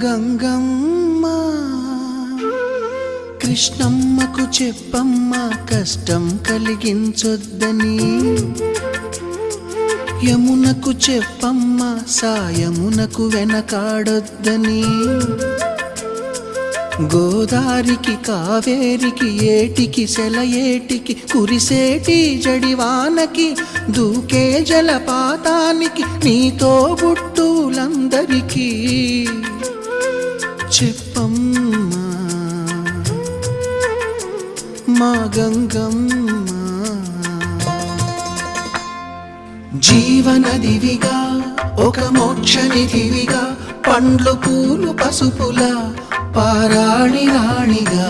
గంగమ్మ కృష్ణమ్మకు చెప్పమ్మ కష్టం కలిగించొద్దని, యమునకు చెప్పమ్మ సాయమునకు వెనకాడొద్దని, గోదారికి కావేరికి ఏటికి సెలయేటికి కురిసేటి జడివానకి దూకే జలపాతానికి నీతో బుట్టులందరికీ చెప్పమ్మా మా గంగమ్మ. జీవనదివిగా ఒక మోక్షనిధివిగా పండ్లు పూలు పసుపుల పారాణి రాణిగా